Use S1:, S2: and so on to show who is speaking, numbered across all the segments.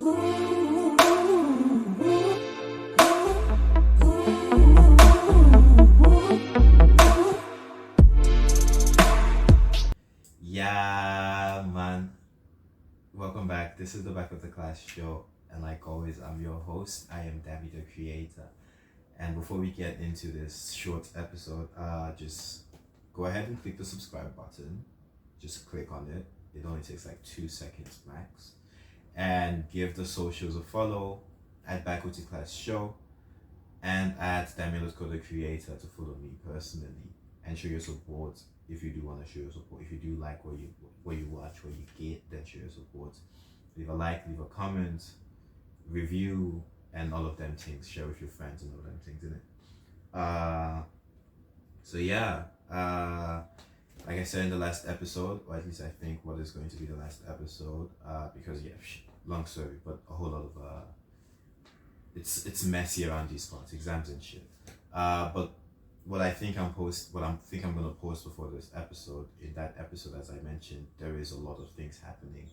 S1: Yeah, man. Welcome back. This is the Back of the Class show. And like always, I'm your host. I am Davy the Creator. And before we get into this short episode, just go ahead and click the subscribe button. Just click on it. It only takes like 2 seconds max. And give the socials a follow at Back with the Class show and at Damilo's the Creator to follow me personally and show your support if you do want to show your support. If you do like what you watch, what you get, then show your support. Leave a like, leave a comment, review, and all of them things. Share with your friends and all them things in it. So yeah, like I said in the last episode, or at least I think what is going to be the last episode, because yeah, long story, but a whole lot of it's messy around these parts, exams and shit. But what I think I'm gonna post before this episode, in that episode, as I mentioned, there is a lot of things happening.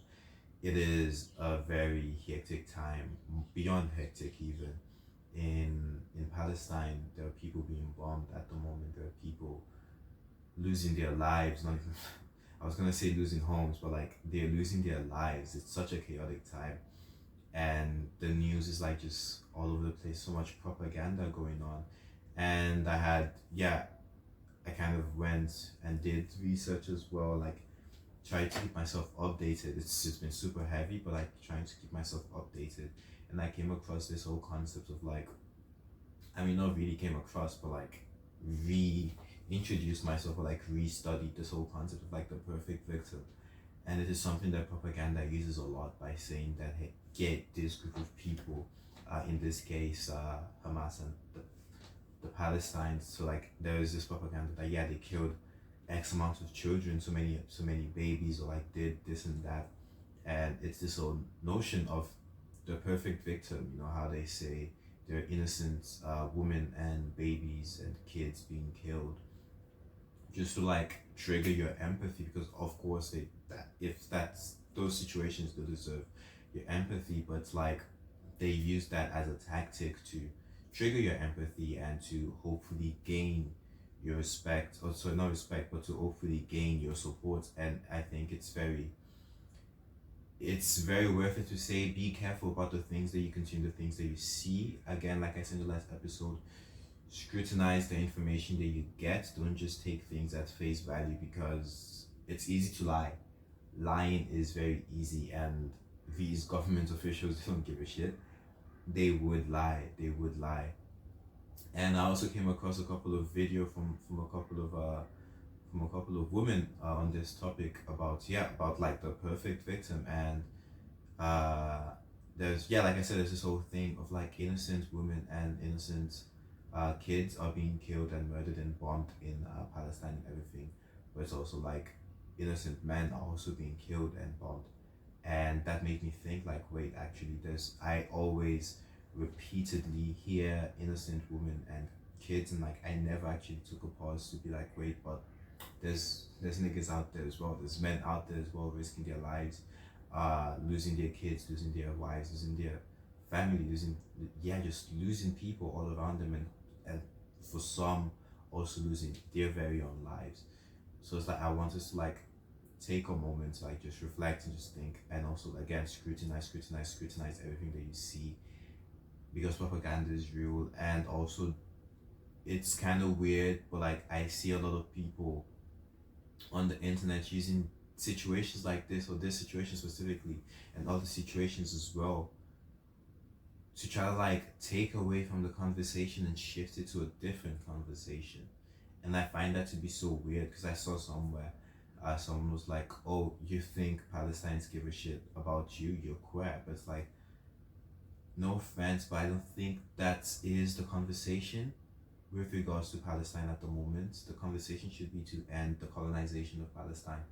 S1: It is a very hectic time, beyond hectic even. In Palestine, there are people being bombed at the moment. There are people losing their lives. Not even, I was gonna say losing homes, but like they're losing their lives. It's such a chaotic time, and the news is like just all over the place. So much propaganda going on, and I kind of went and did research as well. Like tried to keep myself updated. It's just been super heavy, but like trying to keep myself updated. And I came across this whole concept of like, I mean, not really came across, but like reintroduced myself or like restudied this whole concept of like the perfect victim. And it is something that propaganda uses a lot by saying that, hey, get this group of people, in this case, Hamas and the Palestinians. So like there is this propaganda that yeah, they killed X amount of children, so many babies, or like did this and that. And it's this whole notion of the perfect victim, you know, how they say there are innocent women and babies and kids being killed, just to like trigger your empathy, because of course if that's those situations, they deserve your empathy, but it's like they use that as a tactic to trigger your empathy and to hopefully gain your respect, or so not respect, but to hopefully gain your support. And I think it's very worth it to say be careful about the things that you consume, the things that you see. Again, like I said in the last episode, scrutinize the information that you get. Don't just take things at face value, because it's easy to lie. Lying is very easy, and these government officials don't give a shit. They would lie. And I also came across a couple of video from a couple of women on this topic about like the perfect victim. And there's like I said, there's this whole thing of like innocent women and innocent kids are being killed and murdered and bombed in Palestine and everything, but it's also like innocent men are also being killed and bombed. And that made me think like, wait, actually I always repeatedly hear innocent women and kids, and like I never actually took a pause to be like, wait, but there's niggas out there as well, there's men out there as well risking their lives, losing their kids, losing their wives, losing their family, just losing people all around them, and for some also losing their very own lives. So it's like I want us to like take a moment to like just reflect and just think, and also again scrutinize everything that you see, because propaganda is real. And also it's kind of weird, but like I see a lot of people on the internet using situations like this, or this situation specifically, and other situations as well, to try to like take away from the conversation and shift it to a different conversation. And I find that to be so weird, because I saw somewhere someone was like, oh, you think Palestinians give a shit about you, you're queer. But it's like, no offense, but I don't think that is the conversation with regards to Palestine at the moment. The conversation should be to end the colonization of Palestine.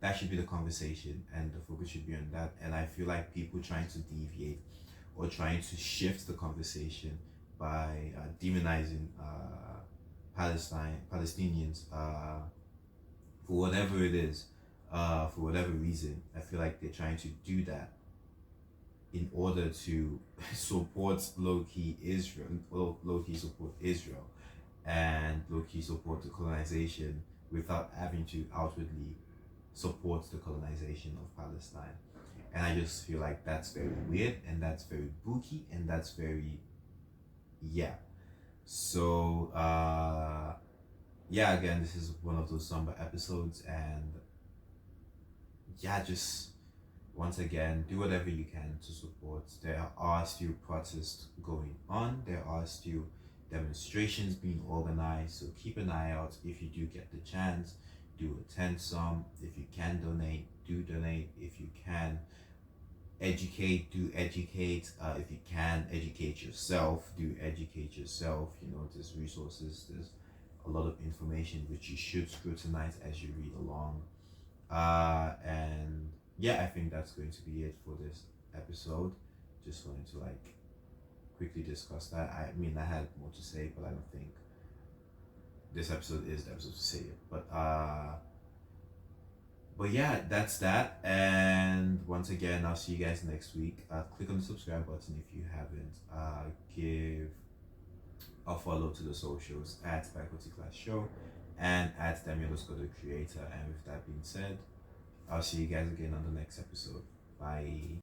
S1: That should be the conversation, and the focus should be on that. And I feel like people trying to deviate or trying to shift the conversation by demonizing Palestinians, for whatever it is, for whatever reason. I feel like they're trying to do that. in order to support low-key Israel, low-key support Israel, and low-key support the colonization without having to outwardly support the colonization of Palestine. And I just feel like that's very weird, and that's very booky, and that's very, yeah. So, yeah, again, this is one of those somber episodes, and yeah, just once again, do whatever you can to support. There are still protests going on, there are still demonstrations being organized, so keep an eye out. If you do get the chance, do attend some. If you can donate, do donate. If you can educate, do educate. If you can educate yourself, do educate yourself. You know, there's resources, there's a lot of information which you should scrutinize as you read along. And yeah, I think that's going to be it for this episode. Just wanted to like quickly discuss that. I mean, I had more to say, but I don't think this episode is the episode to say it. But yeah, that's that. And once again, I'll see you guys next week. Click on the subscribe button if you haven't. Give a follow to the socials at Faculty Class Show and at Demi_the Creator. And with that being said, I'll see you guys again on the next episode. Bye.